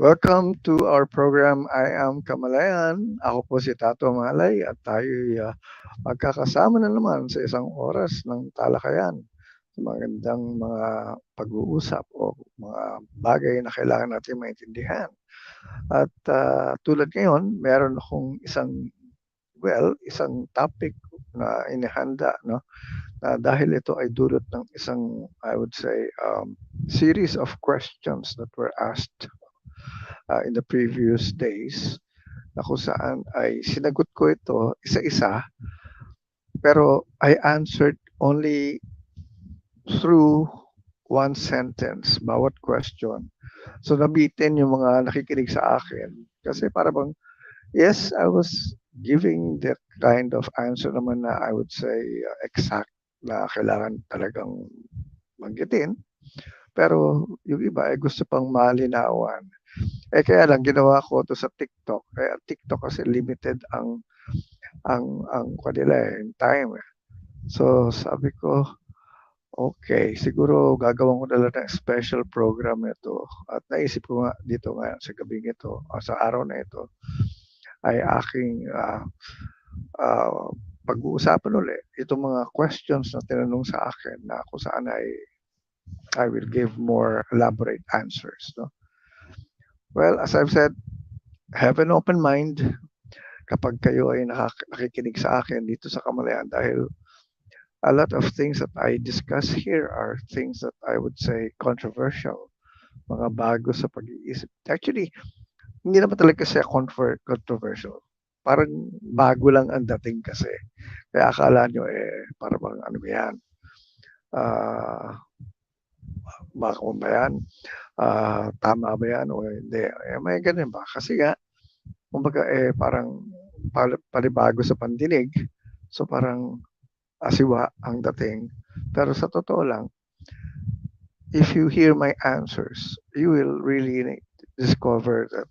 Welcome to our program. I am Kamalayan. Ako po si Tato Malay at tayo magkakasama na naman sa isang oras ng talakayan sa magandang mga pag-uusap o mga bagay na kailangan natin maintindihan. At tulad ngayon, meron akong isang topic na inihanda, no? Na dahil ito ay dulot ng isang, I would say, series of questions that were asked in the previous days na kung saan ay sinagot ko ito isa-isa pero I answered only through one sentence bawat question. So nabitin yung mga nakikinig sa akin kasi para bang yes, I was giving the kind of answer naman na I would say exact na kailangan talagang banggitin. Pero yung iba ay gusto pang malinawan. Kaya lang ginawa ko 'to sa TikTok, kaya TikTok kasi limited ang kanila, yung time, eh. So, sabi ko, okay siguro gagawan ko na lang ng special program ito at naisip ko nga dito nga sa gabing ito o sa araw na ito ay aking, ah, pag-uusapan uli itong mga questions na tinanong sa akin na kung saan ay I will give more elaborate answers, no? Well, as I've said, have an open mind kapag kayo ay nakikinig sa akin dito sa Kamalayan dahil a lot of things that I discuss here are things that I would say controversial, mga bago sa pag-iisip. Actually, hindi naman talaga siya controversial. Parang bago lang ang dating kasi. Kaya akala nyo para bang ano ba yan? Ah, baka ba yan? Tama ba yan o hindi? May ganun ba? Kasi nga, kumbaga parang panibago sa pandinig. So parang asiwa ang dating. Pero sa totoo lang, if you hear my answers, you will really discover that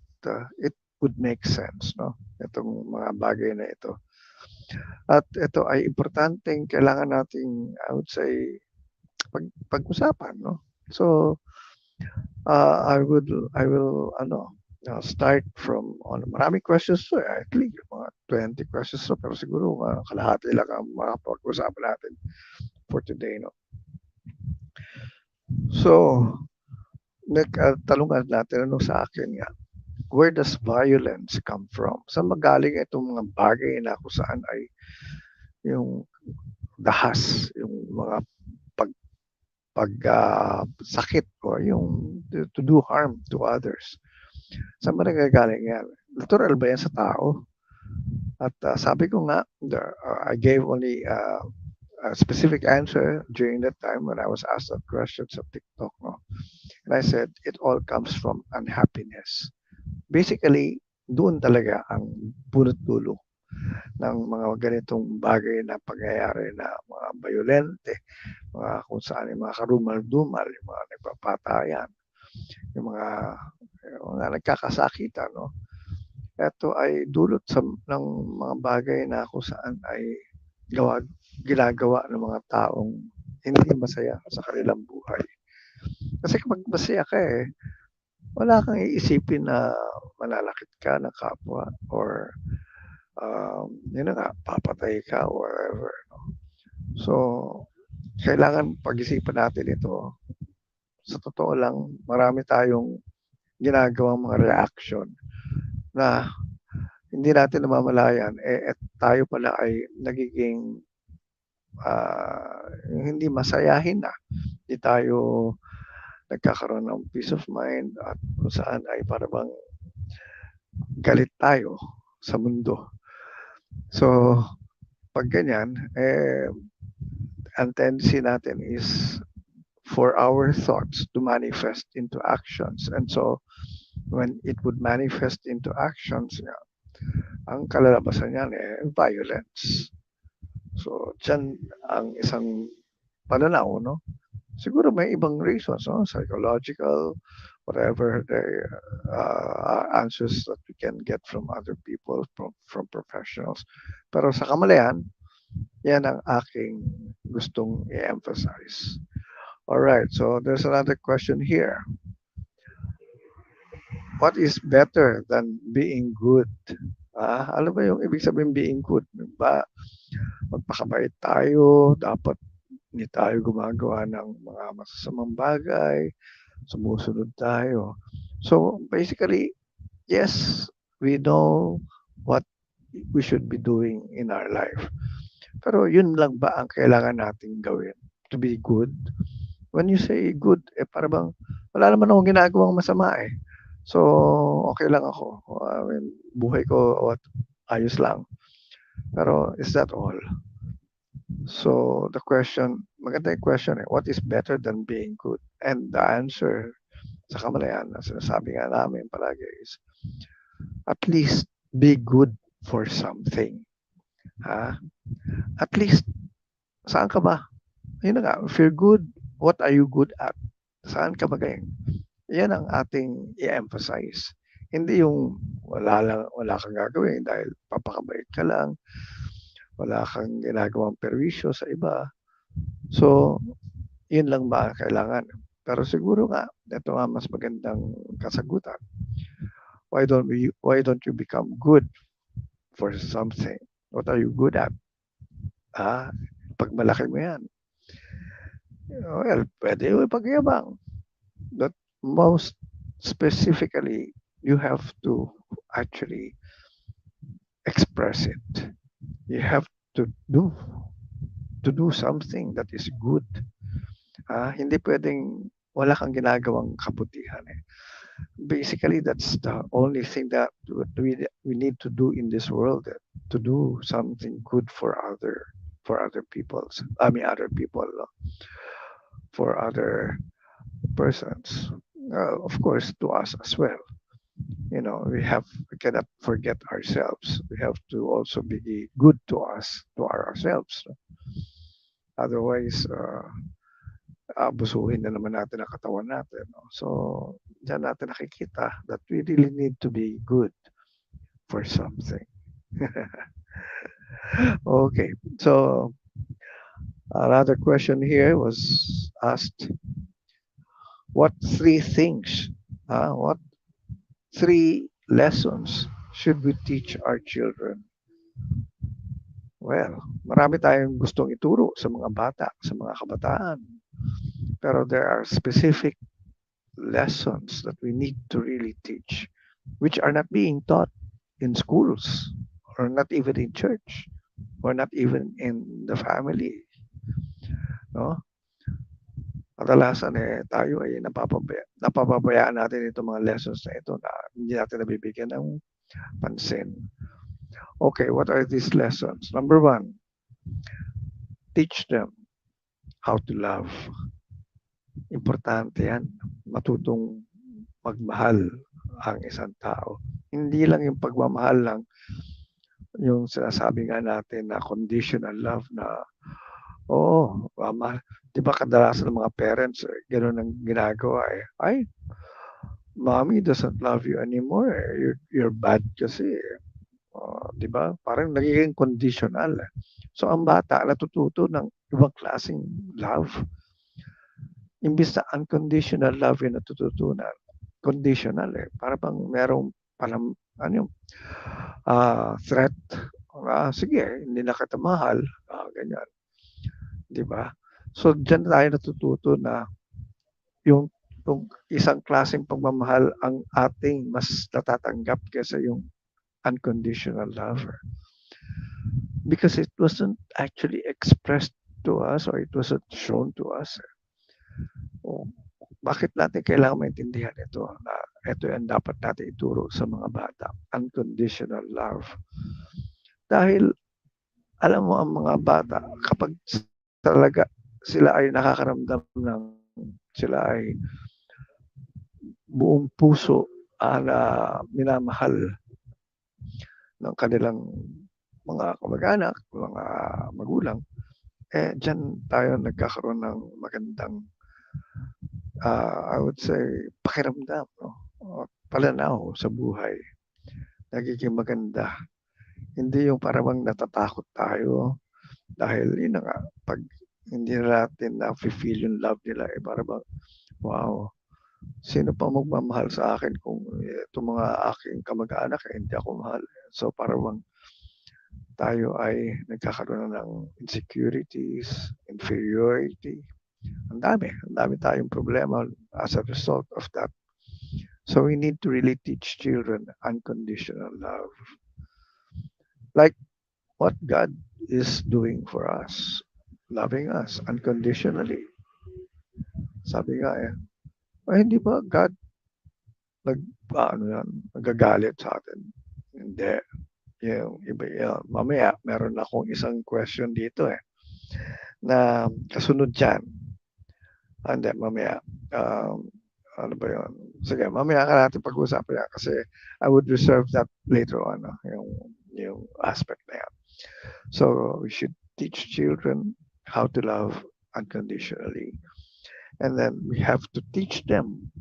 it would make sense, no? Itong mga bagay na ito. At ito ay importanteng kailangan nating, I would say, pag-usapan, no? So, I will, start from, maraming questions to, I think, mga 20 questions to, pero siguro kalahati lang ang makapag-usapan natin for today, no? So, tanungan natin ano sa akin nga, where does violence come from? Saan magaling itong mga bagay na kung saan ay yung dahas, yung mga sakit or yung to do harm to others. Saan ba nagagaling yan? Natural ba yan sa tao? At sabi ko nga, I gave only a specific answer during that time when I was asked that question sa TikTok. No? And I said, it all comes from unhappiness. Basically, doon talaga ang punot-dulo ng mga ganitong bagay na pangyayari na mga violente, mga kung saan yung mga karumal-dumal, yung mga nagpapatayan, yung mga nagkakasakitan, no? Ito ay dulot ng mga bagay na kung saan ay ginagawa ng mga taong hindi masaya sa kanilang buhay. Kasi kapag masaya ka wala kang iisipin na manalakit ka ng kapwa or yun na nga, papatay ka or whatever. No? So, kailangan pag-isipan natin ito. Sa totoo lang, marami tayong ginagawang mga reaction na hindi natin namamalayan, tayo pala ay nagiging hindi masayahin na. Hindi tayo nagkakaroon ng peace of mind at kung saan ay parang galit tayo sa mundo. So, pag ganyan, ang tendency natin is for our thoughts to manifest into actions. And so, when it would manifest into actions, ang kalalabasan niyan violence. So, dyan ang isang pananaw, no? Siguro may ibang reasons, no? Psychological, whatever the answers that we can get from other people, from professionals. Pero sa kamalayan, yan ang aking gustong i-emphasize. All right, so there's another question here. what is better than being good? Ano ba yung ibig sabihin being good? Ba, magpakabait tayo, dapat hindi tayo gumagawa ng mga masasamang bagay, sumusunod tayo. So basically, yes, we know what we should be doing in our life. Pero yun lang ba ang kailangan nating gawin? To be good? When you say good, para bang wala naman akong ginagawang masama eh. So, okay lang ako. I mean, buhay ko ayos lang. Pero is that all? So, the question, maganda yung question eh, what is better than being good? And the answer sa Kamalayan na sinasabi nga namin palagi is, at least be good for something. Ha? At least, saan ka ba? Yun na nga, if you're good, what are you good at? Saan ka magaling? Yan ang ating i-emphasize. Hindi yung wala kang gagawin dahil papakabait ka lang, wala kang ginagawang perwisyo sa iba. So, yun lang ba ang kailangan? Pero siguro nga, ito nga mas magandang kasagutan. Why don't you become good for something? What are you good at? Pag malaki mo yan, well, pwede yung ipagyabang. But most specifically, you have to actually express it. You have to do something that is good. Hindi pwedeng wala kang ginagawang kabutihan eh. Basically, that's the only thing that we need to do in this world, to do something good for other peoples. I mean, other people, for other persons. Of course, to us as well. We cannot forget ourselves. We have to also be good to us, to ourselves. Otherwise, abusuhin na naman natin ang katawan natin. No? So, diyan natin nakikita that we really need to be good for something. Okay, so another question here was asked, what three lessons should we teach our children? Well, marami tayong gustong ituro sa mga bata, sa mga kabataan. Pero there are specific lessons that we need to really teach, which are not being taught in schools, or not even in church, or not even in the family. No? Kadalasan tayo ay napapabayaan natin itong mga lessons na ito na hindi natin nabibigyan ng pansin. Okay, what are these lessons? Number one, teach them how to love. Importante yan. Matutong magmahal ang isang tao. Hindi lang yung pagmamahal lang, yung sinasabi nga natin na conditional love na, di ba kadalasan ng mga parents, gano'n ang ginagawa eh. Ay, mommy doesn't love you anymore. You're bad kasi. Di ba? Parang nagiging conditional. So, ang bata natututo ng ibang klaseng love. Imbis na unconditional love yung natututunan. Conditional eh. Para bang merong threat. Sige, hindi na kita mahal. Ganyan. Di ba? So, dyan tayo natututo na yung isang klaseng pagmamahal ang ating mas natatanggap kaysa yung unconditional lover. Because it wasn't actually expressed to us or it wasn't shown to us. Bakit natin kailangan maintindihan ito? Na ito yung dapat natin ituro sa mga bata. Unconditional love. Dahil, alam mo ang mga bata, kapag talaga sila ay nakakaramdam ng sila ay buong puso na minamahal ng kanilang mga kamag-anak, mga magulang, dyan tayo nagkakaroon ng magandang I would say pakiramdam, no? Palanaw sa buhay. Nagiging maganda. Hindi yung parang natatakot tayo dahil yun na nga, pag hindi natin na-feel yung love nila, para bang, wow, Sino pa magmamahal sa akin kung itong mga aking kamag-anak hindi ako mahal. So para bang tayo ay nagkakaroon ng insecurities, inferiority. Ang dami tayong problema as a result of that. So we need to really teach children unconditional love. Like what God is doing for us, loving us unconditionally. Sabi nga hindi ba God ano yan, nagagalit sa atin? Hindi. Yung iba, mamaya, meron akong isang question dito na kasunod dyan. Hindi, mamaya. Um, ano ba yun? Sige, mamaya ka natin pag-usapan yan kasi I would reserve that later on, yung aspect na yan. So, we should teach children how to love unconditionally. And then we have to teach them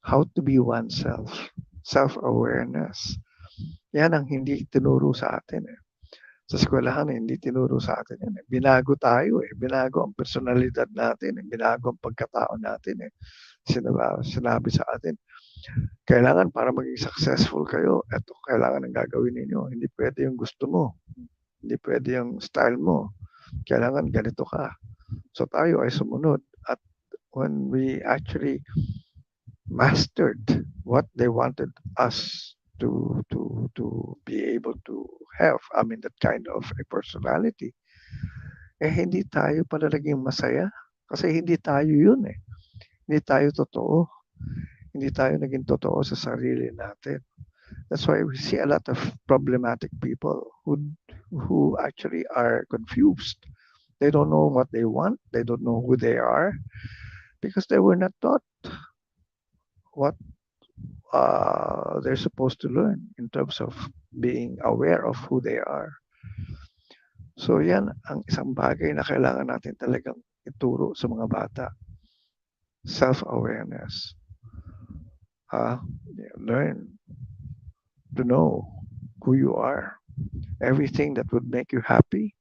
how to be oneself, self-awareness. Yan ang hindi tinuro sa atin Sa eskwelahan hindi tinuro sa atin yan Binago tayo Binago ang personalidad natin Binago ang pagkatao natin Sinabi sa atin, kailangan para maging successful kayo, eto kailangan ang gagawin ninyo. Hindi pwede yung gusto mo. Hindi pwede yung style mo. Kailangan ganito ka. So tayo ay sumunod. At when we actually mastered what they wanted us to be able to have, I mean, that kind of a personality, hindi tayo pala naging masaya. Kasi hindi tayo yun Hindi tayo totoo. Hindi tayo naging totoo sa sarili natin. That's why we see a lot of problematic people who actually are confused. They don't know what they want. They don't know who they are because they were not taught what they're supposed to learn in terms of being aware of who they are. So yan ang isang bagay na kailangan natin talagang ituro sa mga bata. Self-awareness. Learn to know who you are. Everything that would make you happy,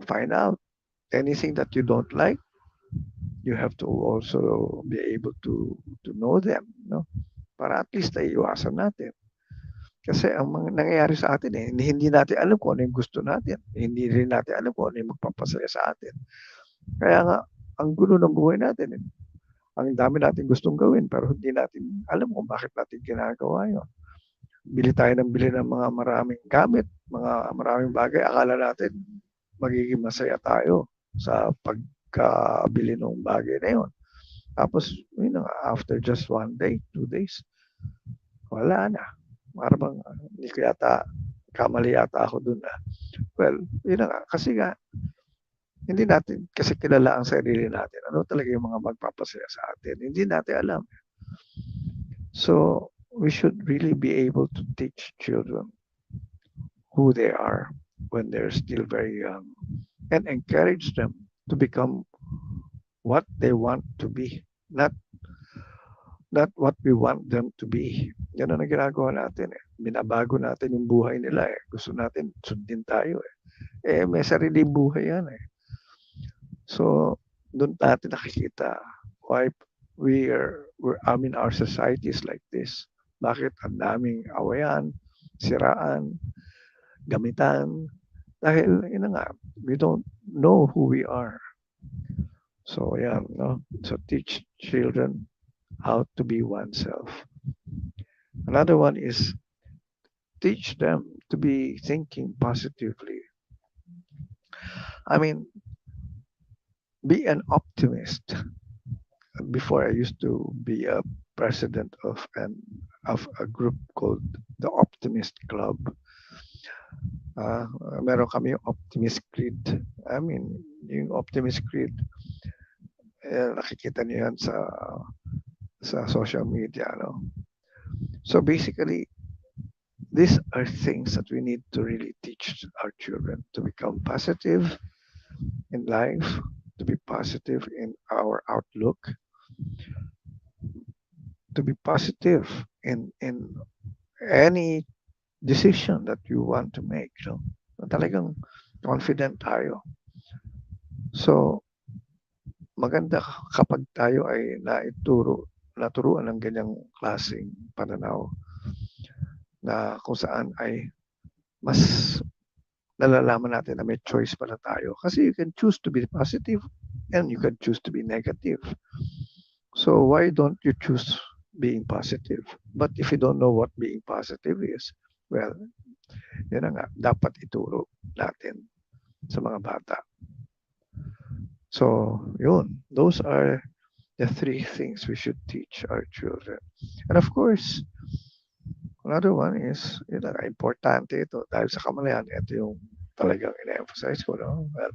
find out. Anything that you don't like, you have to also be able to know them, no? Para at least ay iwasan natin. Kasi ang mga nangyayari sa atin hindi natin alam kung ano yung gusto natin. Hindi rin natin alam kung ano yung magpapasaya sa atin. Kaya nga, ang gulo ng buhay natin Ang dami natin gustong gawin pero hindi natin alam kung bakit natin ginagawa yun. Bili tayo ng bili ng mga maraming gamit, mga maraming bagay. Akala natin magiging masaya tayo sa pagkabili ng bagay na yun. Tapos, after just 1 day, 2 days, wala na. Parang hindi ko yata, kamali yata ako dun Well, yun nga. Kasi nga, hindi natin kasi kilala ang sarili natin. Ano talaga yung mga magpapasaya sa atin. Hindi natin alam. So, we should really be able to teach children who they are when they're still very young and encourage them to become what they want to be, not what we want them to be. Yan ang ginagawa natin Binabago natin yung buhay nila Gusto natin sundin tayo may sarili buhay yan So, doon natin nakikita why our society is like this. Bakit ang daming awayan, siraan, gamitan, dahil we don't know who we are. So yan, So teach children how to be oneself. Another one is teach them to be thinking positively. I mean, be an optimist. Before I used to be a president of a group called the Optimist Club. Meron kami yung Optimist Creed. I mean, yung Optimist Creed, nakikita niyo yan sa social media, no? So basically, these are things that we need to really teach our children to become positive in life, to be positive in our outlook, to be positive in any decision that you want to make. Talagang confident tayo. So, maganda kapag tayo ay naituro naturuan ng ganyang klaseng pananaw na kung saan ay mas nalalaman natin na may choice pala tayo. Kasi you can choose to be positive and you can choose to be negative. So why don't you choose being positive? But if you don't know what being positive is, well, yun na nga, dapat ituro natin sa mga bata. So, yun. Those are the three things we should teach our children. And of course, another one is, yun na, importante ito. Dahil sa kamalayan, ito yung talagang ina-emphasize ko. No? Well,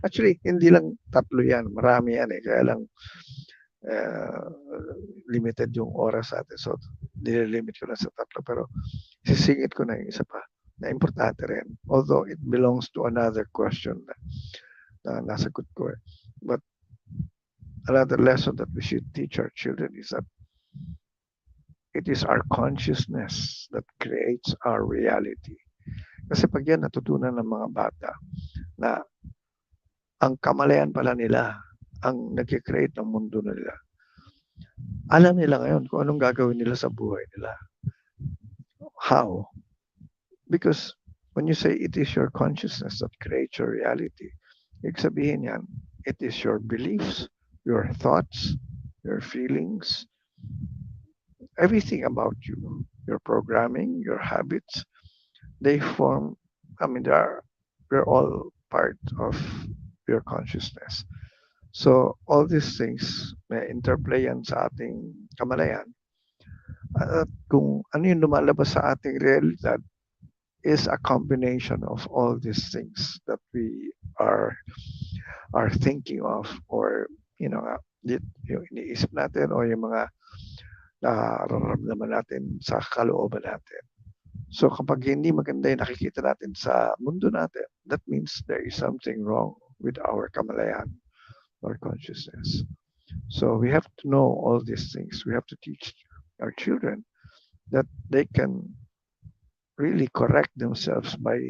actually, hindi lang tatlo yan. Marami yan eh. Kaya lang, limited yung oras natin. So, nililimit ko lang sa tatlo. Pero, sisingit ko na yung isa pa na importante rin. Although, it belongs to another question na nasagot ko eh. But, another lesson that we should teach our children is that it is our consciousness that creates our reality. Kasi pag yan natutunan ng mga bata na ang kamalayan pala nila ang nag-create ng mundo nila. Alam nila ngayon kung anong gagawin nila sa buhay nila. How? Because when you say it is your consciousness that creates your reality, ibig sabihin yan, it is your beliefs, your thoughts, your feelings, everything about you, your programming, your habits, they form, they're all part of your consciousness. So, all these things may interplay yan sa ating kamalayan. At kung ano yung lumalabas sa ating realidad is a combination of all these things that we are thinking of, or, yung iniisip natin o yung mga nararamdaman natin sa kalooban natin. So kapag hindi maganda yung nakikita natin sa mundo natin, that means there is something wrong with our kamalayan or consciousness. So we have to know all these things. We have to teach our children that they can really correct themselves by,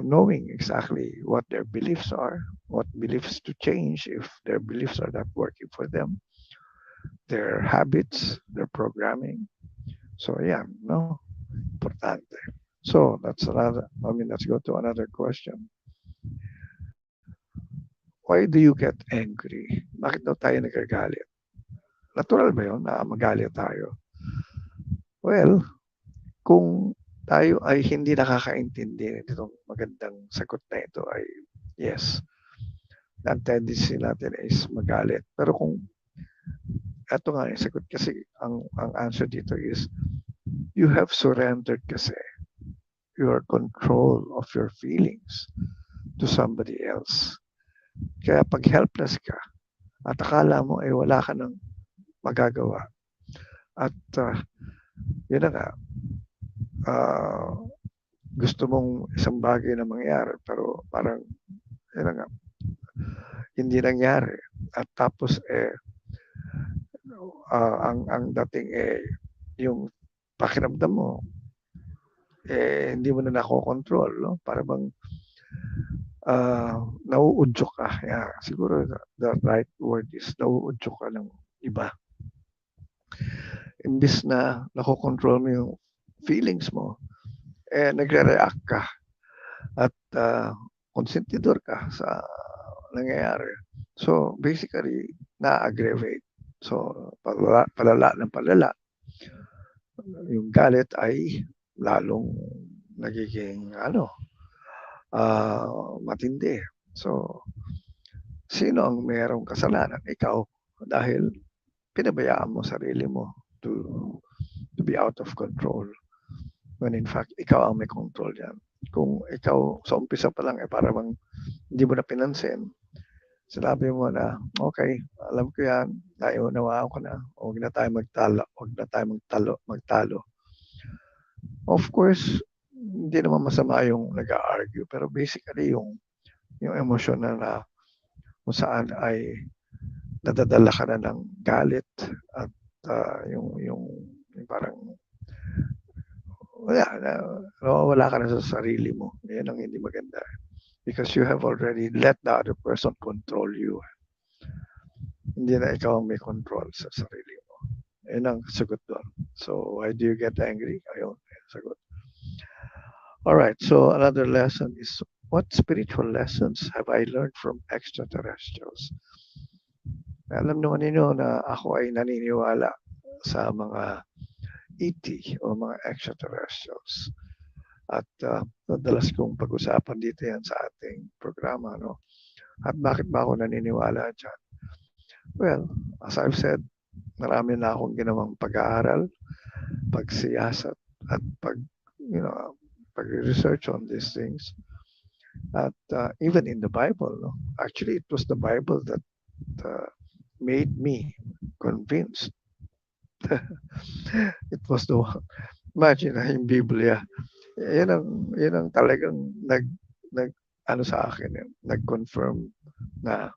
knowing exactly what their beliefs are, what beliefs to change if their beliefs are not working for them, their habits, their programming. So yeah, no, importante. So let's go to another question. Why do you get angry? Bakit daw tayo nagagalit? Natural ba yun na magalit tayo? Well, kung tayo ay hindi nakakaintindi nitong magandang sagot na ito ay yes. Ang tendency natin is magalit. Pero kung ito nga yung sagot kasi ang answer dito is you have surrendered kasi your control of your feelings to somebody else. Kaya pag helpless ka at akala mo ay wala ka nang magagawa at yun na nga, gusto mong isang bagay na mangyari pero parang yun na nga, hindi nangyari at tapos ang dating yung pakiramdam mo hindi mo na nakokontrol, no? Para bang nauudyok ka. Yeah, siguro the right word is nauudyok ka ng iba. Imbis na nakokontrol mo yung feelings mo, nagre-react ka at konsentidor ka sa nangyayari. So, basically, na-aggravate. So, palala ng palala. Yung galit ay lalong nagiging matindi. So, sino ang mayroong kasalanan? Ikaw. Dahil pinabayaan mo sarili mo to be out of control. When in fact, ikaw ang may control yan. Kung ikaw sa umpisa pa lang para bang hindi mo na pinansin, sinabi mo na, okay, alam ko yan, naiunawaan ko na, huwag na tayo magtalo. Of course, hindi naman masama yung nag-argue, pero basically yung emosyon na kung saan ay nadadala ka na ng galit at yung parang wala ka na sa sarili mo. Yan ang hindi maganda. Because you have already let the other person control you. Hindi na ikaw ang may control sa sarili mo. Yun ang sagot doon. So, why do you get angry? Ayun, sagot. All right, so another lesson is, what spiritual lessons have I learned from extraterrestrials? Alam naman ninyo na ako ay naniniwala sa mga ET o mga extraterrestrials. At madalas kong pag-usapan dito yan sa ating programa. No? At bakit ba ako naniniwala dyan? Well, as I've said, marami na akong ginawang pag-aaral, pagsiyasat, at pag-research on these things. At even in the Bible, no? Actually, it was the Bible that uh, made me convinced. It was the one. Imagine yung Biblia. Yan ang talagang nag ano sa akin, nag-confirm na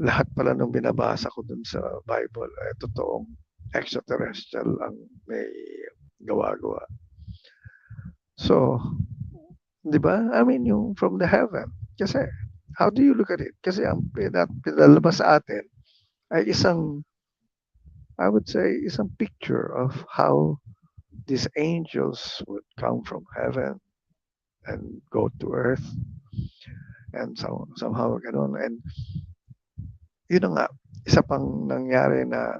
lahat pala nung binabasa ko dun sa Bible ay totoong extraterrestrial ang may gawa-gawa. So, di ba? I mean, yung from the heaven. Kasi, how do you look at it? Kasi ang pinalabas sa atin ay I would say, isang picture of how these angels would come from heaven and go to earth and somehow ganun. And yun na nga, isa pang nangyari na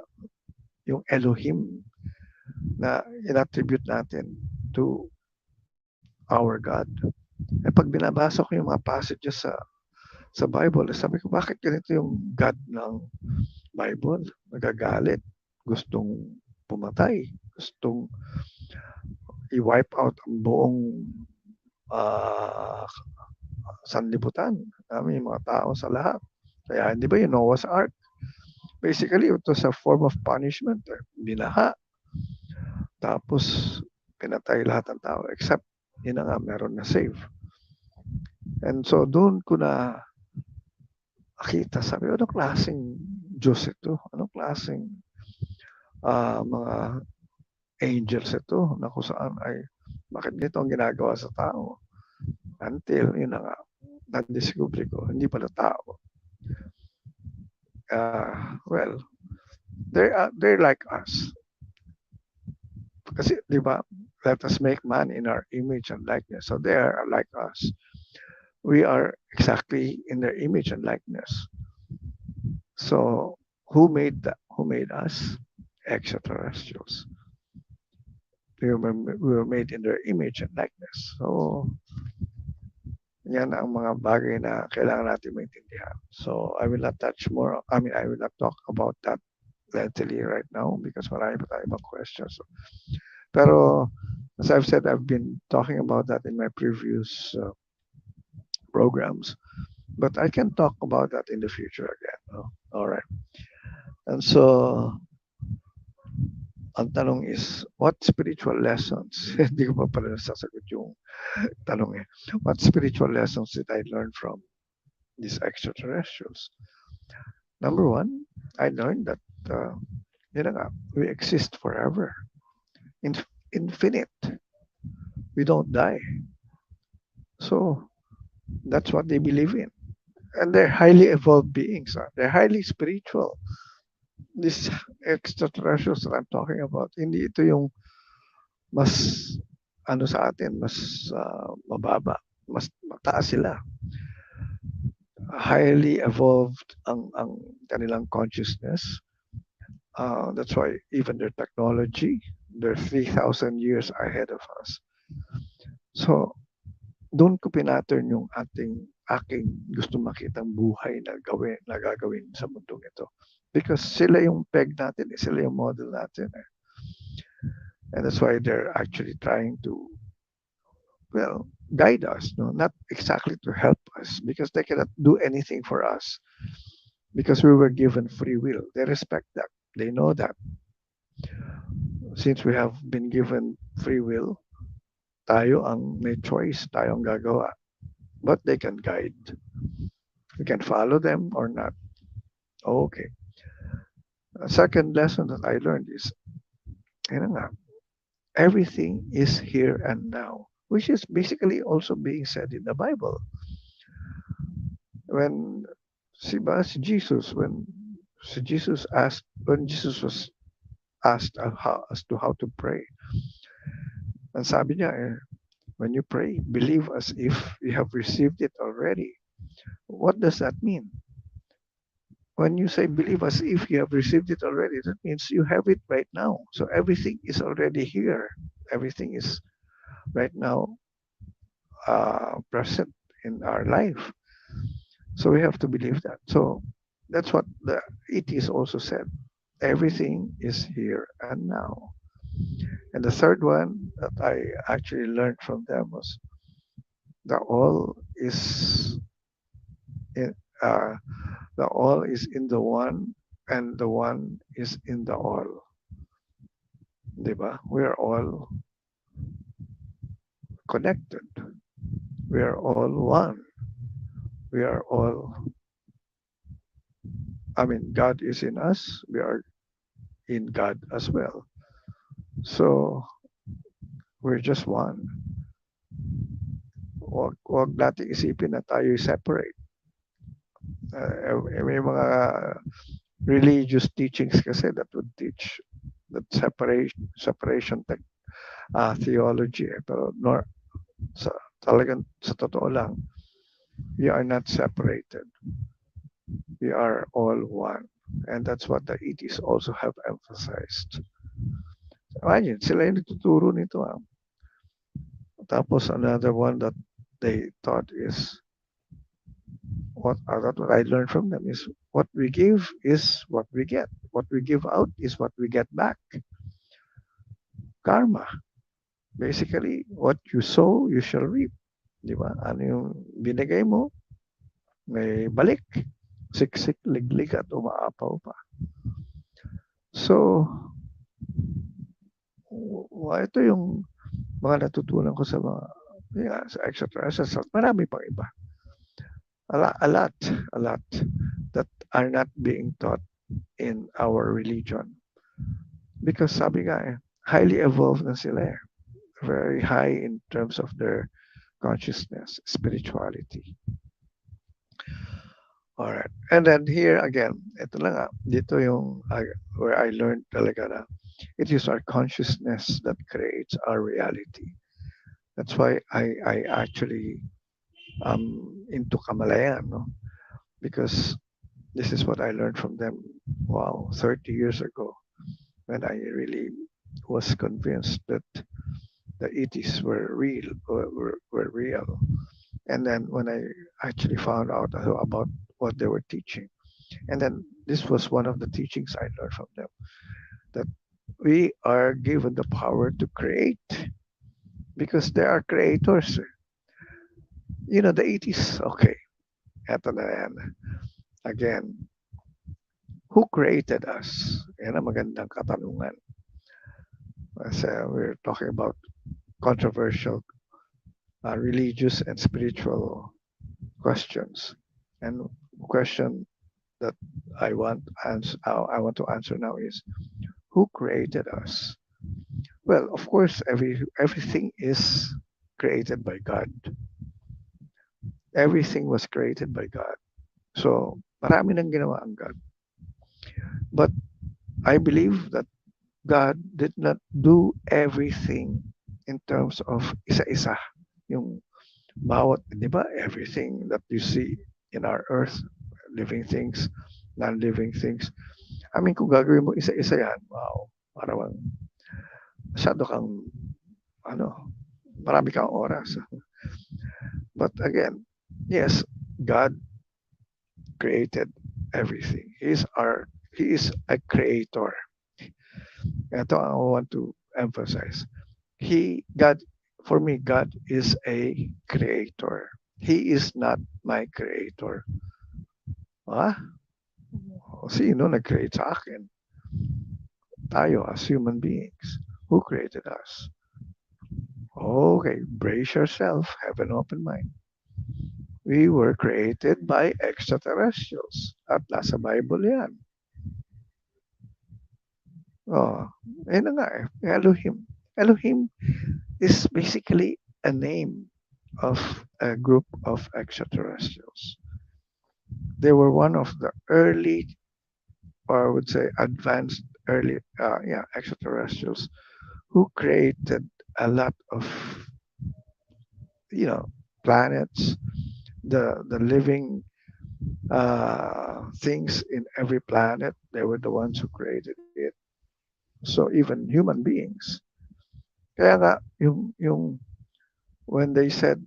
yung Elohim na inattribute natin to our God. Eh pag binabasa ko yung mga passages sa Bible, sabi ko, bakit ganito yung God ng Bible? Nagagalit, gustong pumatay, gustong i-wipe out ang buong uh, sanlibutan namin, yung mga tao sa lahat. Kaya hindi ba yung Noah's Ark? Basically, it was a form of punishment. Binaha. Tapos, pinatay lahat ng tao except, yun na nga, meron na save. And so, doon ko na nakita, sabi, anong klaseng Diyos ito? Anong klaseng mga angels ito na kung saan ay, bakit nito ang ginagawa sa tao? Until, yun na nga, na-discover ko, hindi pala tao. Well, they're like us. Kasi, di ba, let us make man in our image and likeness. So they are like us. We are exactly in their image and likeness. So who made that? Who made us? Extraterrestrials. We were made in their image and likeness. So yan ang mga bagay na kailangan natin maintindihan. So I will not touch more. I will not talk about that lengthily right now because marami pa tayong ibang questions. Pero as I've said, I've been talking about that in my previous programs. But I can talk about that in the future again. No? All right. And so, ang tanong is, what spiritual lessons? Hindi ko pa pala nasasagot yung tanong eh. What spiritual lessons did I learn from these extraterrestrials? Number one, I learned that we exist forever. Infinite. We don't die. So, that's what they believe in. And they're highly evolved beings. They're highly spiritual. These extraterrestrials that I'm talking about, hindi ito yung mas ano sa atin, mas mababa, mas mataas sila. Highly evolved ang kanilang consciousness. That's why even their technology, they're 3,000 years ahead of us. So, doon ko pinattern yung aking gusto makitang buhay na gagawin sa mundong ito. Because sila yung peg natin, sila yung model natin. And that's why they're actually trying to, well, guide us, no? Not exactly to help us, because they cannot do anything for us. Because we were given free will. They respect that. They know that. Since we have been given free will, tayo ang may choice, tayo ang gagawa. But they can guide. We can follow them or not. Okay. A second lesson that I learned is, everything is here and now, which is basically also being said in the Bible. When si Jesus, when So Jesus asked, when Jesus was asked as to how to pray, ang sabi niya, when you pray, believe as if you have received it already. What does that mean? When you say believe as if you have received it already, that means you have it right now. So everything is already here. Everything is right now present in our life. So we have to believe that. So that's what the ETs also said. Everything is here and now. And the third one that I actually learned from them was the all is in, uh, the all is in the one, and the one is in the all. Diba? We are all connected. We are all one. We are all, I mean, God is in us. We are in God as well. So we're just one. Wag nating isipin na tayo separate. May mga religious teachings kasi that would teach that separation theology. Pero sa, talagang sa totoo lang, we are not separated. We are all one. And that's what the ETs also have emphasized. Imagine, sila yung nagtuturo nito. Tapos another one that they taught is what I learned from them is what we give is what we get. What we give out is what we get back. Karma. Basically, what you sow, you shall reap. Di ba? Ano yung binigay mo, may balik. Siksik, liglig at umaapaw pa. So, ito yung mga natutunan ko sa sa extraterrestrials. Marami pang iba. A lot that are not being taught in our religion. Because sabi nga highly evolved na sila very high in terms of their consciousness, spirituality. All right. And then here again, ito lang dito yung where I learned talaga na it is our consciousness that creates our reality. That's why I actually into Kamalayan, no? Because this is what I learned from them, 30 years ago, when I really was convinced that the ETs were real, were real. And then when I actually found out about what they were teaching, and then this was one of the teachings I learned from them, that we are given the power to create because they are creators. You know, the ETs, okay, eto na yan. Again, who created us? Yan ang magandang katanungan. As we're talking about controversial religious and spiritual questions. And question that I want to answer now is, who created us? Well, of course, everything is created by God. Everything was created by God. So, marami nang ginawa ang God. But I believe that God did not do everything in terms of isa-isa. Yung bawat, di ba, everything that you see in our earth, living things, non-living things. I mean, kung gagawin mo isa-isa yan, parang masyado kang, marami kang oras. But again, yes, God created everything. He is a creator. Ito I want to emphasize. For me, God is a creator. He is not my creator. Sino nag-create sa akin? Tayo as human beings. Who created us? Okay, brace yourself. Have an open mind. We were created by extraterrestrials. At nasa Bible yan. Yun na nga Elohim. Elohim is basically a name of a group of extraterrestrials. They were one of the early or I would say advanced early, extraterrestrials who created a lot of, you know, planets, the living things in every planet. They were the ones who created it. So even human beings. Kaya nga, yung when they said,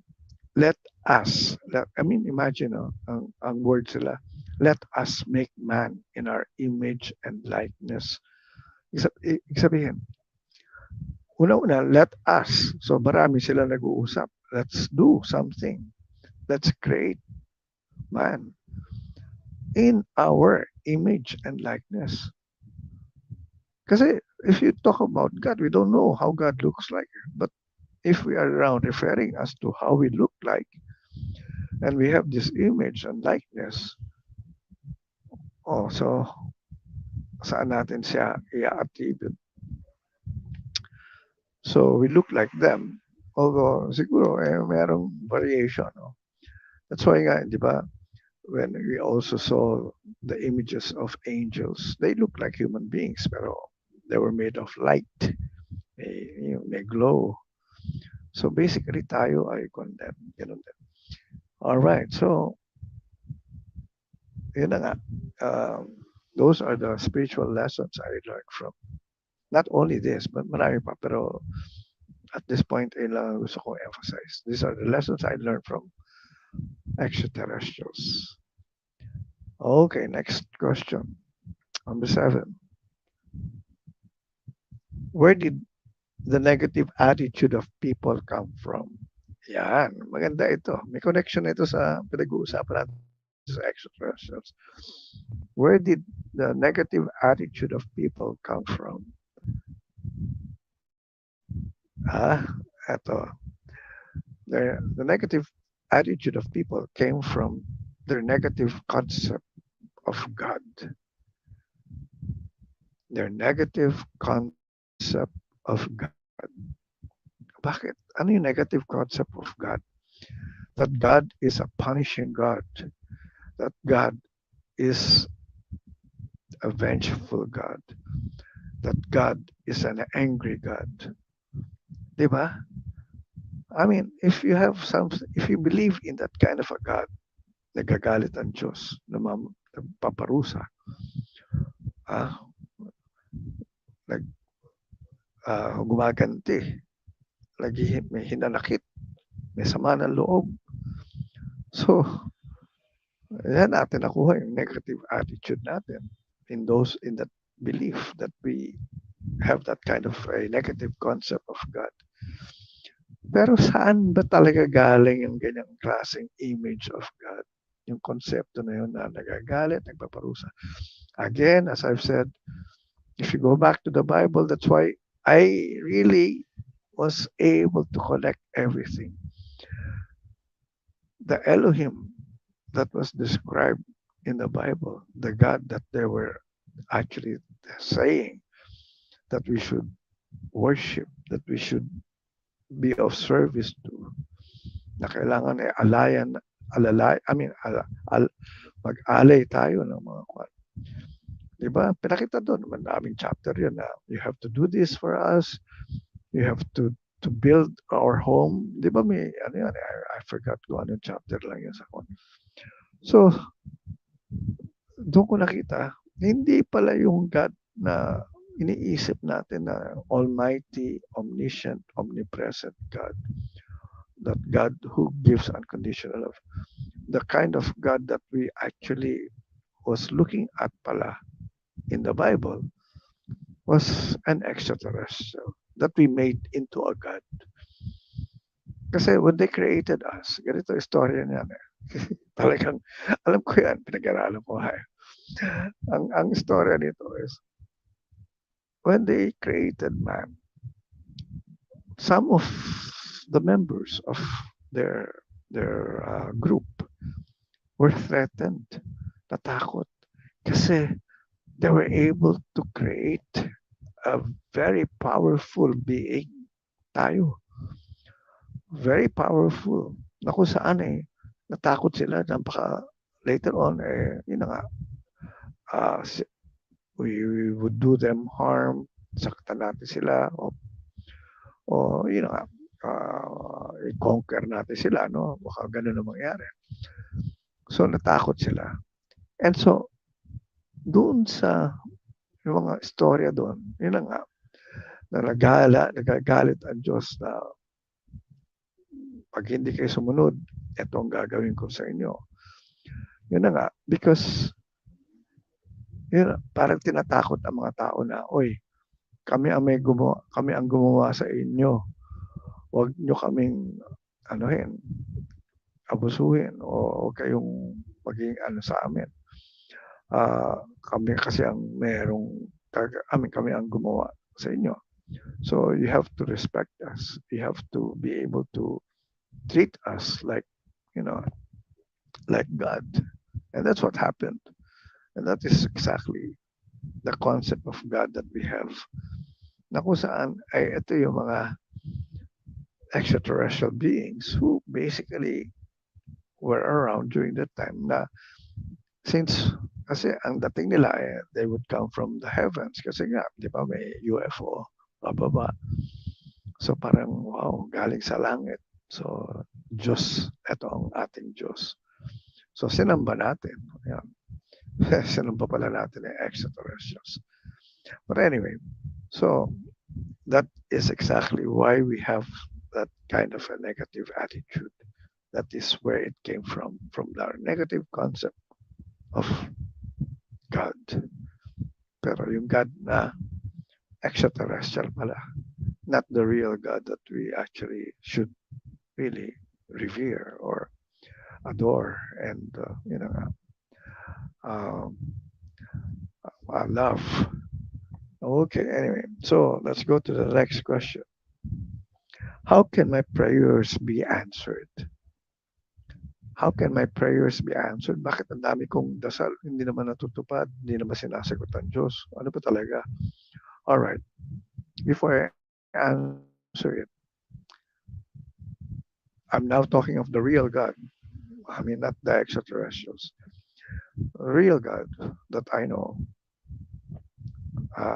let us, I mean, imagine, ang word sila, let us make man in our image and likeness. Ibig sabihin, una-una, let us. So marami sila nag-uusap. Let's do something. Let's create man in our image and likeness. Kasi if you talk about God, we don't know how God looks like. But if we are around referring us to how we look like, and we have this image and likeness, so saan natin siya i-attribute? So we look like them. Although siguro merong variation. No? That's why nga, di ba, when we also saw the images of angels, they look like human beings, pero they were made of light. May glow. So basically tayo ay condemned. Ganun din. All right. So, yun na nga. Those are the spiritual lessons I learned from. Not only this, but marami pa. Pero at this point, lang gusto kong emphasize. These are the lessons I learned from extraterrestrials. Okay, next question. Number 7. Where did the negative attitude of people come from? Yan, maganda ito. May connection ito sa pinag-uusapan natin sa extraterrestrials. Where did the negative attitude of people come from? Ito. The negative attitude of people came from their negative concept of God. Their negative concept of God. Bakit? Ano yung negative concept of God? That God is a punishing God. That God is a vengeful God. That God is an angry God. Diba? I mean, if you believe in that kind of a God, nagagalit ang Diyos, nagpaparusa, gumaganti, may hinanakit, may sama ng loob. So, yan natin nakuha yung negative attitude natin in that belief that we have that kind of a negative concept of God. Pero saan ba talaga galing yung ganyang klaseng image of God? Yung konsepto na yun na nagagalit, nagpaparusa. Again, as I've said, if you go back to the Bible, that's why I really was able to collect everything. The Elohim that was described in the Bible, the God that they were actually saying that we should worship, that we should be of service to, na kailangan mag-alay tayo ng mga kwan. Diba? Pinakita doon, daming chapter yun na you have to do this for us, you have to build our home. Diba may, I forgot kung anong chapter lang yun sa kwan. So, doon ko nakita, hindi pala yung God na iniisip natin na almighty, omniscient, omnipresent God. That God who gives unconditional love. The kind of God that we actually was looking at pala in the Bible was an extraterrestrial that we made into a God. Kasi when they created us, ganito istorya niyan eh. Talagang, alam ko yan, pinag-aralan ko. Ang istorya nito is, when they created man, some of the members of their group were threatened, natakot, kasi they were able to create a very powerful being, tayo. Very powerful. Na kung saan natakot sila, later on, yun na nga, we would do them harm, saktan natin sila, o yun nga, i-conquer natin sila, no? Baka ganun ang mangyari. So, natakot sila. And so, doon sa yung mga istorya doon, yun na nga, na nagagalit ang Diyos na pag hindi kayo sumunod, ito ang gagawin ko sa inyo. Yun na nga, because yun, parang tinatakot ang mga tao na, oy, kami ang gumawa sa inyo. Huwag nyo kaming anuhin, abusuhin o kayong maging ano sa amin. Kami kasi ang kami ang gumawa sa inyo. So you have to respect us. You have to be able to treat us like, like God. And that's what happened. And that is exactly the concept of God that we have. Na kung saan ay ito yung mga extraterrestrial beings who basically were around during that time na since kasi ang dating nila they would come from the heavens kasi nga, di ba, may UFO bababa. So parang, wow, galing sa langit. So, Diyos, ito ang ating Diyos. So, sinamba natin. Ayan. Sinamba pala natin yung extraterrestrials. But anyway, so that is exactly why we have that kind of a negative attitude. That is where it came from our negative concept of God. Pero yung God na extraterrestrial pala, not the real God that we actually should really revere or adore and, love. Okay, anyway, so let's go to the next question. How can my prayers be answered? How can my prayers be answered? Bakit ang dami kong dasal, hindi naman natutupad, hindi naman sinasagot ang Diyos? Ano pa talaga? All right. Before I answer it, I'm now talking of the real God. I mean, not the extraterrestrials. The real God that I know,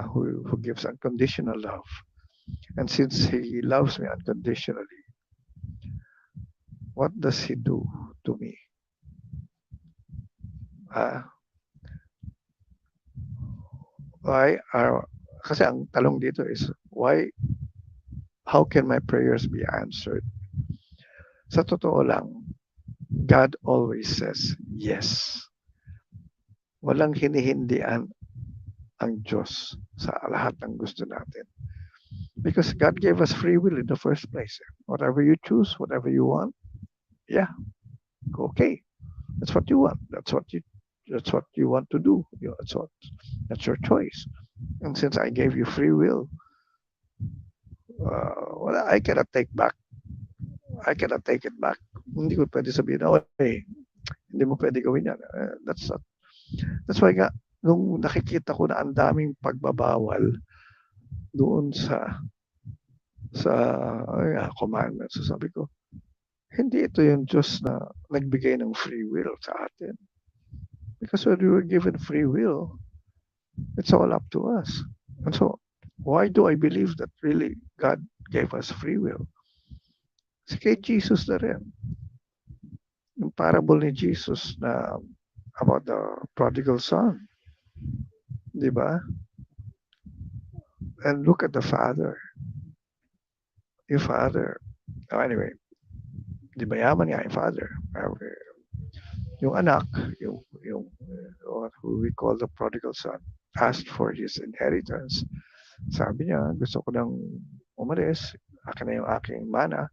who gives unconditional love. And since He loves me unconditionally, what does He do to me? Kasi ang talong dito is, how can my prayers be answered? Sa totoo lang, God always says yes. Walang hinihindian ang Diyos sa lahat ng gusto natin. Because God gave us free will in the first place. Whatever you choose, whatever you want, yeah, okay. That's what you want. That's what you want to do. That's your choice. And since I gave you free will, I cannot take back. I cannot take it back. Hindi ko pwede sabihin, hindi mo pwede gawin yan. That's why nga, nung nakikita ko na ang daming pagbabawal doon sa commandments, so sabi ko, hindi ito yung Diyos na nagbigay ng free will sa atin. Because when we were given free will, it's all up to us. And so, why do I believe that really God gave us free will? Kasi kay Jesus na rin. Yung parable ni Jesus na about the prodigal son. Di ba? And look at the father. Yung father. Anyway, di ba yaman nga yung father? Yung anak, yung who we call the prodigal son, asked for his inheritance. Sabi niya, gusto ko nang umalis. Akin na yung aking mana.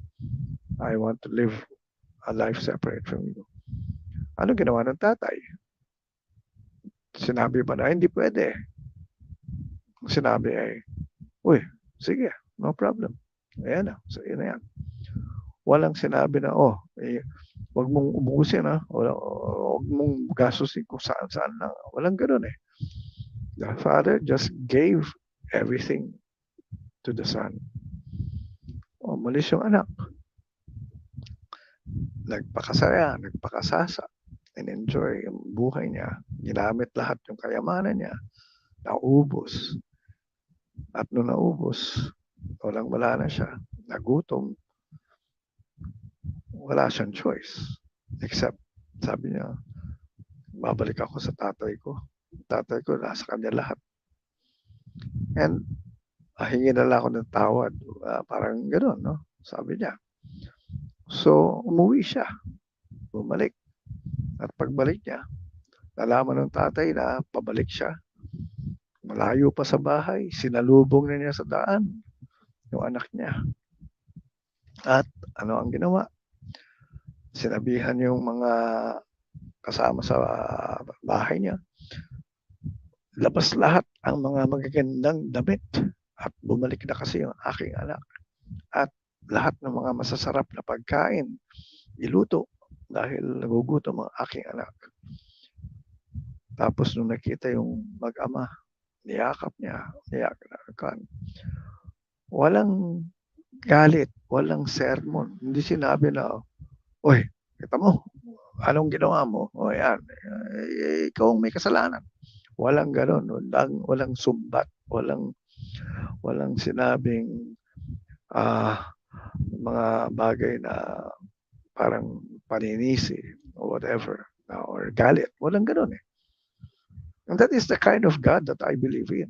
I want to live a life separate from you. Ano ginawa ng tatay? Sinabi ba na, hindi pwede. Sinabi ay, uy, sige, no problem. Ayan na, so yun na yan. Walang sinabi na, wag mong ubusin, wag mong gastusin kung saan-saan lang. Walang ganun eh. The father just gave everything to the son. Umalis yung anak. Nagpakasaya, nagpakasasa, and enjoy yung buhay niya. Ginamit lahat yung kayamanan niya naubos. At nung naubos, wala na siya, nagutom, wala siyang choice. Except, sabi niya, babalik ako sa tatay ko. Tatay ko, nasa kanya lahat. And hingi na lang ako ng tawad. Parang gano'n, no? Sabi niya. So, umuwi siya. Bumalik. At pagbalik niya, nalaman ng tatay na pabalik siya. Malayo pa sa bahay. Sinalubong na niya sa daan yung anak niya. At ano ang ginawa? Sinabihan yung mga kasama sa bahay niya. Labas lahat ang mga magagandang damit. At bumalik na kasi yung aking anak. At lahat ng mga masasarap na pagkain, iluto dahil nagugutom ang aking anak. Tapos nung nakita yung mag-ama, niyakap niya, walang galit, walang sermon. Hindi sinabi na, oy, kita mo, anong ginawa mo? O yan, ikaw ang may kasalanan. Walang ganon, walang sumbat, walang sinabing mga bagay na parang paninisi or whatever, or galit. Walang ganon eh. And that is the kind of God that I believe in.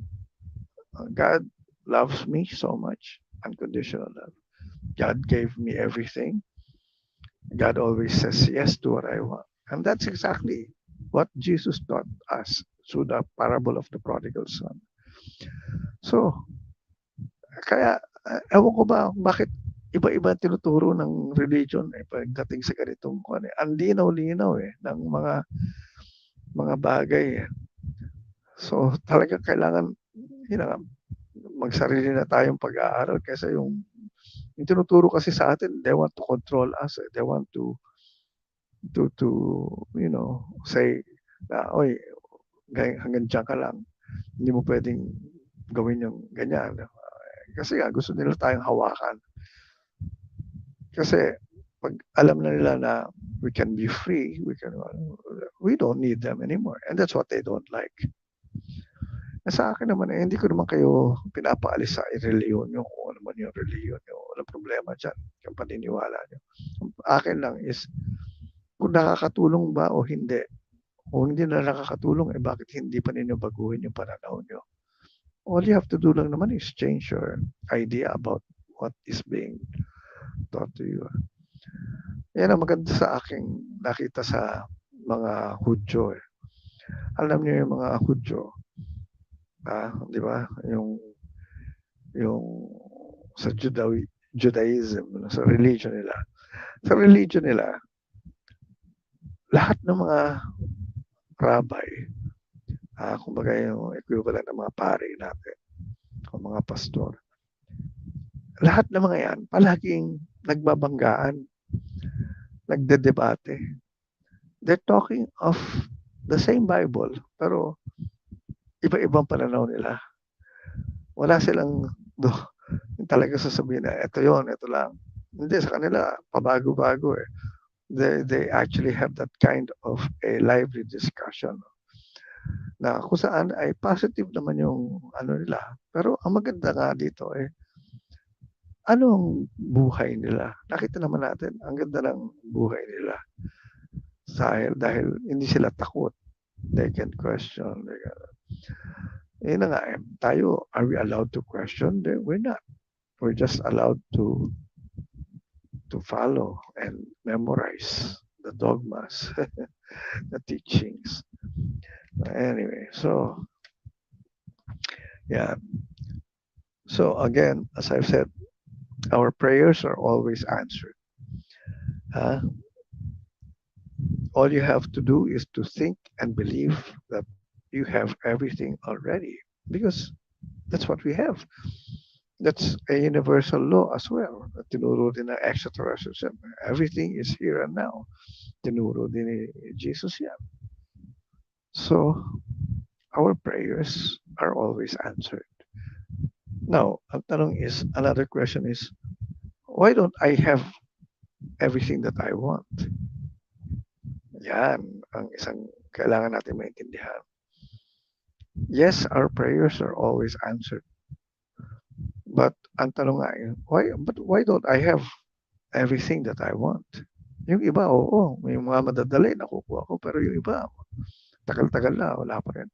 God loves me so much, unconditional love. God gave me everything. God always says yes to what I want. And that's exactly what Jesus taught us through the parable of the prodigal son. So, kaya, ewan ko ba bakit iba-iba tinuturo ng religion pagdating sa ganitong ang linaw-linaw ng mga bagay. So, talagang kailangan magsarili na tayong pag-aaral kasi yung tinuturo kasi sa atin, they want to control us. They want to say na, oy, hanggang dyan ka lang. Hindi mo pwedeng gawin yung ganyan. Kasi gusto nila tayong hawakan. Kasi pag alam na nila na we can be free, we don't need them anymore. And that's what they don't like. Sa akin naman, hindi ko naman kayo pinapaalis sa reliyon nyo, kung ano man yung reliyon nyo. Walang problema dyan, yung paniniwala nyo. Akin lang is, kung nakakatulong ba o hindi. Kung hindi na nakakatulong, bakit hindi pa ninyo baguhin yung pananaw nyo? All you have to do lang naman is change your idea about what is being taught to you. Yan ang maganda sa aking nakita sa mga Hudyo. Alam niyo yung mga Hudyo, di ba? Yung sa Judaism, sa religion nila. Sa religion nila, lahat ng mga rabbi, kumbaga yung equivalent ng mga pari natin, o mga pastor, lahat ng mga yan, palaging nagbabanggaan, nagdedebate. They're talking of the same Bible, pero iba-ibang pananaw nila. Wala silang talaga sasabihin na ito yon, ito lang. Hindi, sa kanila, pabago-bago eh. They actually have that kind of a lively discussion na kung saan ay positive naman yung nila. Pero ang maganda nga dito anong buhay nila? Nakita naman natin, ang ganda ng buhay nila. Dahil hindi sila takot. They can question. Na nga tayo, are we allowed to question? We're not. We're just allowed to follow and memorize the dogmas, the teachings. Anyway, so yeah. So again, as I've said, our prayers are always answered. All you have to do is to think and believe that you have everything already, because that's what we have. That's a universal law as well. Tinuro din ng extraterrestrials. Everything is here and now. Tinuro din ni Jesus yan. So, our prayers are always answered. Now, ang tanong is, another question is, why don't I have everything that I want? Yan ang isang kailangan natin maintindihan. Yes, our prayers are always answered. But ang tanong nga, why don't I have everything that I want? Yung iba, oo, may mga madadali, nakukuha ko, pero yung iba, tagal-tagal na, wala pa rin.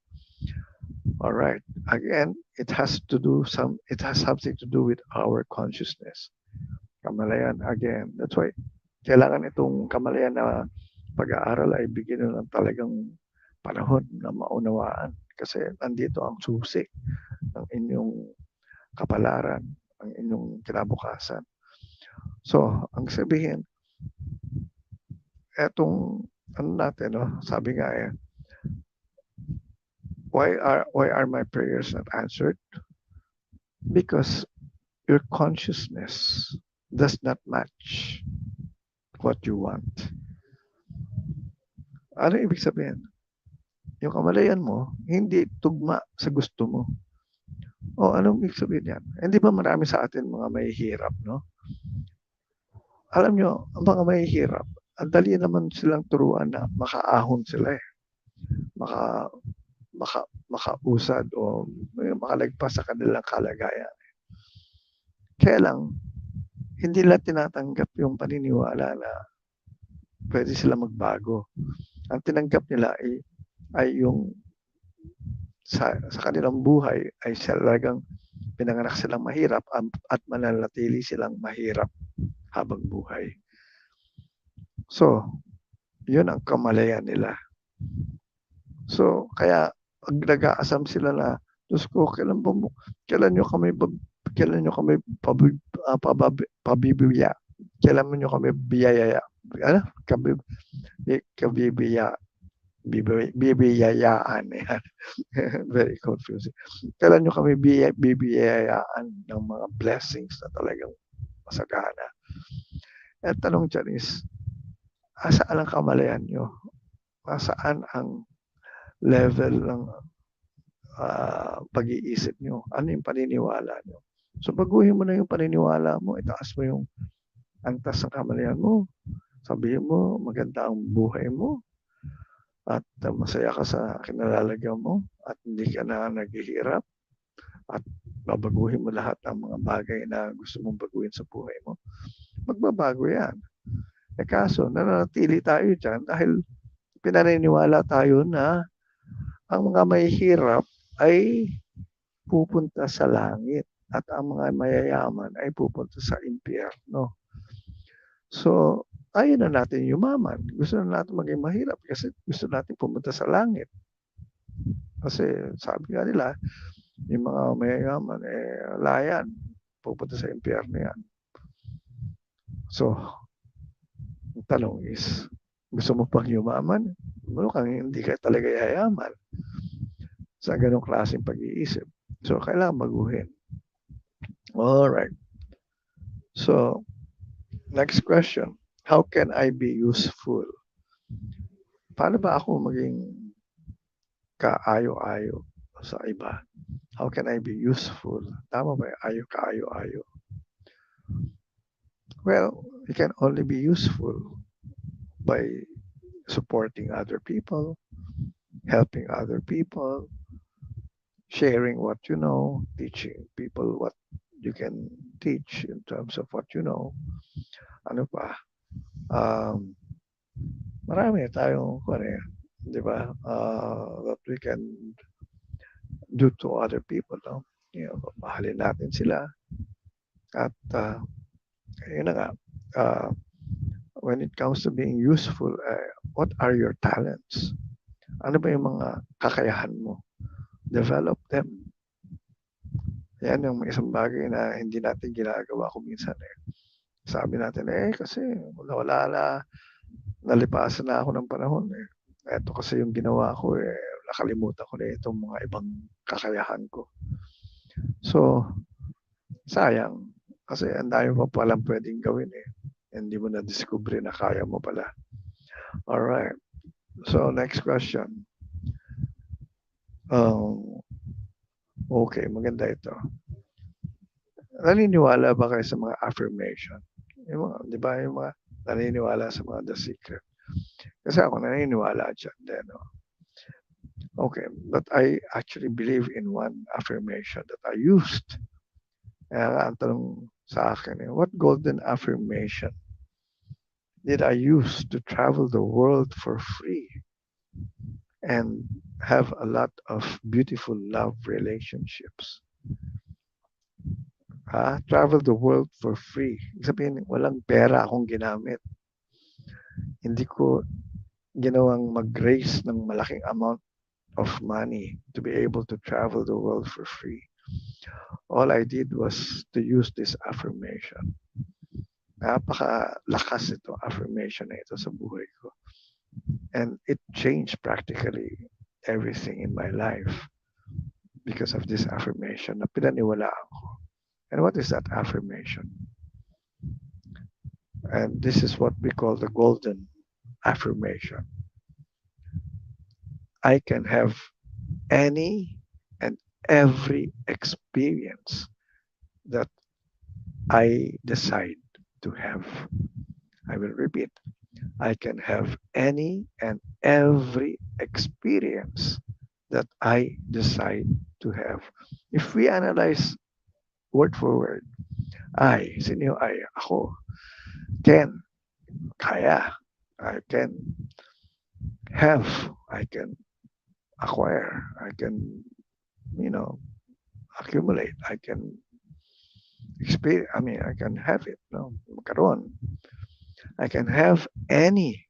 All right. Again, it has something to do with our consciousness. Kamalayan, again. That's why, kailangan itong kamalayan na pag-aaral ay bigyan ng talagang panahon na maunawaan. Kasi nandito ang susi ng inyong kapalaran, ang inyong kinabukasan. So, ang sabihin, etong ano natin, no? Sabi nga why are my prayers not answered? Because your consciousness does not match what you want. Ano ibig sabihin? Yung kamalayan mo, hindi tugma sa gusto mo. O anong ibig sabihin yan? Hindi ba marami sa atin mga mahihirap, no? Alam nyo, ang mga mahihirap, ang dali naman silang turuan na makaahon sila eh. Makausad o makalagpas sa kanilang kalagayan. Kaya lang, hindi nila tinatanggap yung paniniwala na pwede sila magbago. Ang tinanggap nila ay yung sa kanilang buhay ay talagang pinanganak silang mahirap at mananatili silang mahirap habang buhay. So, yun ang kamalayan nila. So, kaya pag nag-aasam sila na, Diyos ko, kailan nyo kami pabibigya? Kailan nyo kami biyayaya? Ano? Bibiyayaan. Very confusing. Kailan nyo kami bibiyayaan ng mga blessings na talagang masagana? At tanong dyan is, asaan ang kamalayan nyo? Asaan ang level ng pag-iisip nyo? Ano yung paniniwala nyo? So, baguhin mo na yung paniniwala mo, itaas mo yung antas ng kamalayan mo. Sabihin mo, maganda ang buhay mo at masaya ka sa kinalalagyan mo at hindi ka na naghihirap at babaguhin mo lahat ng mga bagay na gusto mong baguhin sa buhay mo. Magbabago yan. Kaso, nananatili tayo dyan dahil pinaniniwala tayo na ang mga mahihirap ay pupunta sa langit at ang mga mayayaman ay pupunta sa impyerno. So, ayaw na natin yumaman. Gusto na natin maging mahirap kasi gusto natin pumunta sa langit. Kasi sabi nga nila, yung mga mayayaman, layan, pupunta sa impyerno yan. So, ang tanong is, gusto mo pang yumaman? Mukhang hindi ka talaga yayaman sa ganong klaseng pag-iisip. So, kailangan baguhin. Alright. So, next question. How can I be useful? Paano ba ako maging kaayo-ayo sa iba? How can I be useful? Tama ba? Ayo kaayo-ayo. Well, you can only be useful by supporting other people, helping other people, sharing what you know, teaching people what you can teach in terms of what you know. Ano pa? Marami tayong di ba? That we can do to other people, no? Mahalin natin sila. At yun na nga, when it comes to being useful, what are your talents? Ano ba yung mga kakayahan mo? Develop them. Yan yung isang bagay na hindi natin ginagawa kung minsan. Sabi natin, kasi wala na, nalipasan na ako ng panahon. Ito kasi yung ginawa ko, nakalimutan ko na itong mga ibang kakayahan ko. So, sayang. Kasi ang dami pa palang pwedeng gawin Hindi mo na-discover na kaya mo pala. Alright. So, next question. Okay, maganda ito. Naniniwala ba kayo sa mga affirmation? Yung mga, di ba, yung mga naniniwala sa mga The Secret? Kasi ako naniniwala dyan. Okay, but I actually believe in one affirmation that I used. Ang tanong sa akin, what golden affirmation did I use to travel the world for free and have a lot of beautiful love relationships? Travel the world for free. Ibig sabihin, walang pera akong ginamit. Hindi ko ginawang mag-raise ng malaking amount of money to be able to travel the world for free. All I did was to use this affirmation. Napakalakas ito, affirmation na ito sa buhay ko. And it changed practically everything in my life because of this affirmation na pinaniwalaan ko. And what is that affirmation? And this is what we call the golden affirmation. I can have any and every experience that I decide to have. I will repeat. I can have any and every experience that I decide to have. If we analyze word for word, I, sino yung I? Ako, can, kaya, I can have, I can acquire, I can, you know, accumulate, I can experience, I can have it, no? Magkaroon. I can have any,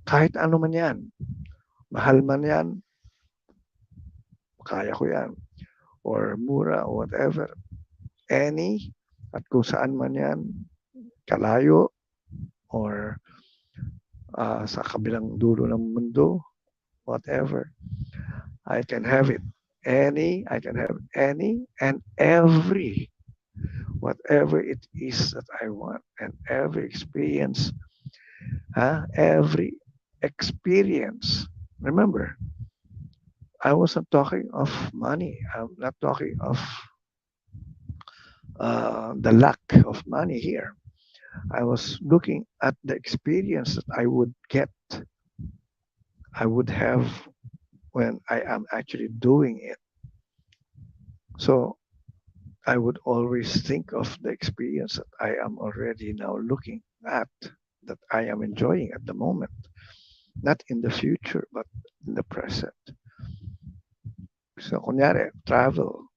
kahit ano man yan. Mahal man yan, kaya ko yan. Or mura, or whatever. Any, at kung saan man yan, kalayo, or sa kabilang dulo ng mundo, whatever. I can have it. I can have any and every, whatever it is that I want, and every experience, every experience. Remember, I wasn't talking of money. I'm not talking of the lack of money here. I was looking at the experience that I would get, I would have when I am actually doing it. So I would always think of the experience that I am already now looking at, that I am enjoying at the moment, not in the future, but in the present. So, kunyari, travel.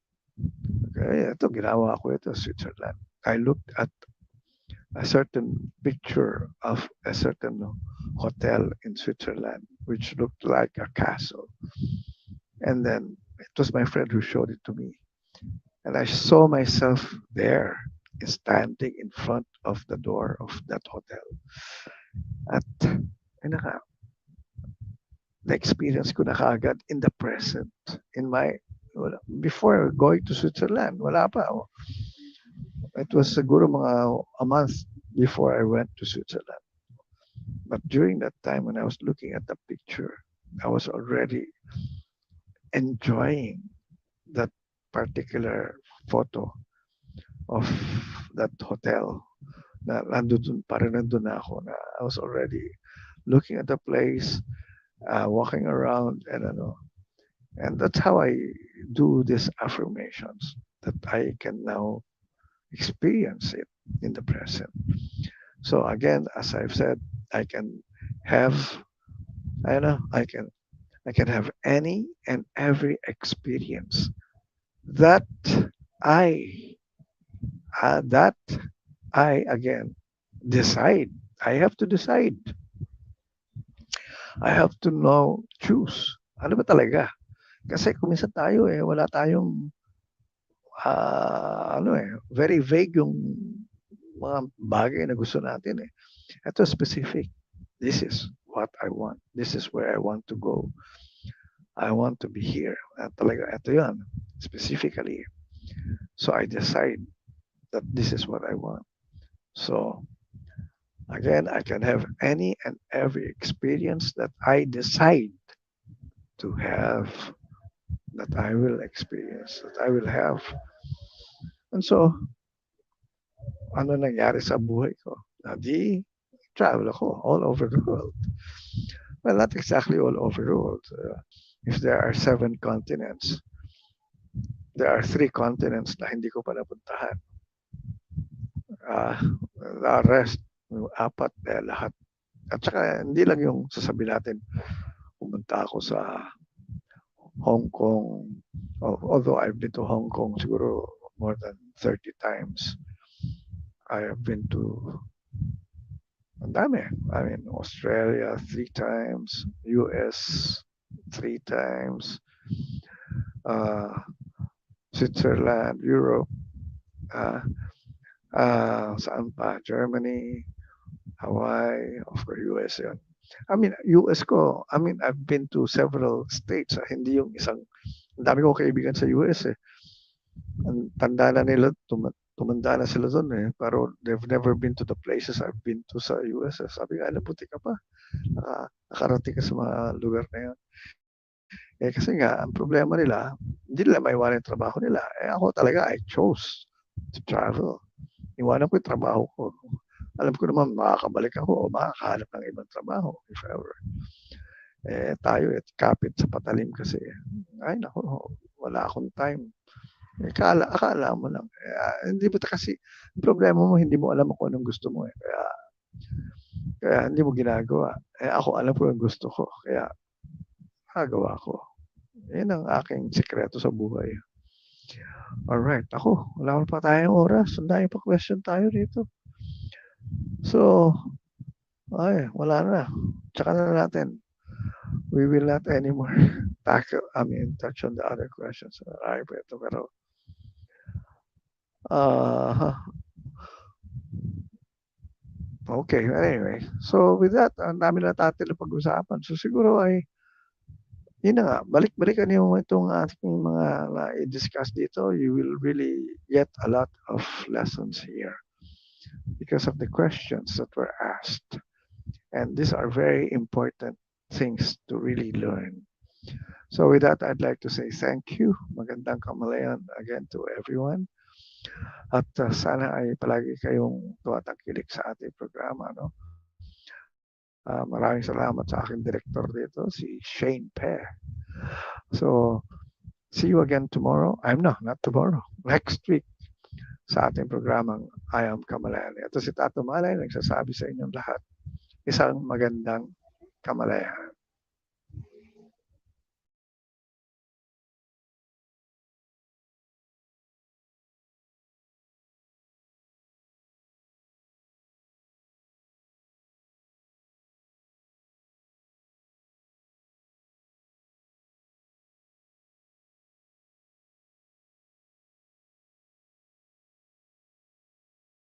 Okay, ito, ginawa ko ito, Switzerland. I looked at a certain picture of a certain hotel in Switzerland, which looked like a castle. And then it was my friend who showed it to me. And I saw myself there, standing in front of the door of that hotel. At na-experience ko na kaagad in the present. Before going to Switzerland, wala pa. It was siguro mga a month before I went to Switzerland. But during that time when I was looking at the picture, I was already enjoying that particular photo of that hotel. Na nandun pa rin nandun na ako na I was already looking at the place, walking around, and that's how I do these affirmations, that I can now experience it in the present. So again, as I've said, I can have, I can have any and every experience that I, that I again decide. I have to decide. I have to now choose. Ano ba talaga? Kasi kung minsan tayo wala tayong very vague yung mga bagay na gusto natin eh. Ito specific. This is what I want. This is where I want to go. I want to be here. At talaga, ito yan. Specifically. So I decide that this is what I want. So again, I can have any and every experience that I decide to have, that I will experience, that I will have. And so, ano nangyari sa buhay ko? Di, travel ako all over the world. Well, not exactly all over the world. if there are 7 continents, there are 3 continents na hindi ko pa napuntahan. The rest, yung 4, lahat. At saka, hindi lang yung sasabihin natin, pumunta ako sa Hong Kong. Although I've been to Hong Kong siguro more than 30 times. I have been to ang dami. I mean, Australia 3 times, US 3 times, Switzerland, Europe, saan pa? Germany, Hawaii, of course, US yun. I mean, US ko, I mean, I've been to several states. Hindi yung isang, ang dami ko kaibigan sa US eh. Ang tanda na nila, tumanda na sila doon eh. Pero they've never been to the places I've been to sa US. Sabi nga, puti ka pa. Nakarating ka sa mga lugar na yun. Eh kasi nga, ang problema nila, hindi nila maiwanan yung trabaho nila. Eh ako talaga, I chose to travel. Iwanan ko yung trabaho ko. Alam ko naman, makakabalik ako o makakahanap ng ibang trabaho, if ever. Eh tayo, kapit sa patalim kasi. Ay nako, wala akong time. Eh, akala mo lang. Hindi mo kasi, problema mo, hindi mo alam kung anong gusto mo eh. Kaya hindi mo ginagawa. Eh ako, alam ko yung gusto ko. Kaya, nagawa ko. Yan ang aking sikreto sa buhay. Alright, ako, wala pa tayong oras. Sundayang pa question tayo dito. So, ay, wala na. Tsaka na natin. We will not anymore touch on the other questions. Ay, ito, pero, okay, anyway. So, with that, ang dami na natin na pag-usapan. So, siguro ay, yun na nga, balik-balikan yung itong ating mga na-discuss dito. You will really get a lot of lessons here because of the questions that were asked. And these are very important things to really learn. So with that, I'd like to say thank you. Magandang kamalayan again to everyone. At sana ay palagi kayong tumatangkilik sa ating programa. No? Maraming salamat sa aking director dito, si Shaine. So, see you again tomorrow. Not tomorrow. Next week sa ating programang I Am Kamalayan. Ito si Tato Malay, nagsasabi sa inyong lahat. Isang magandang kamalayan.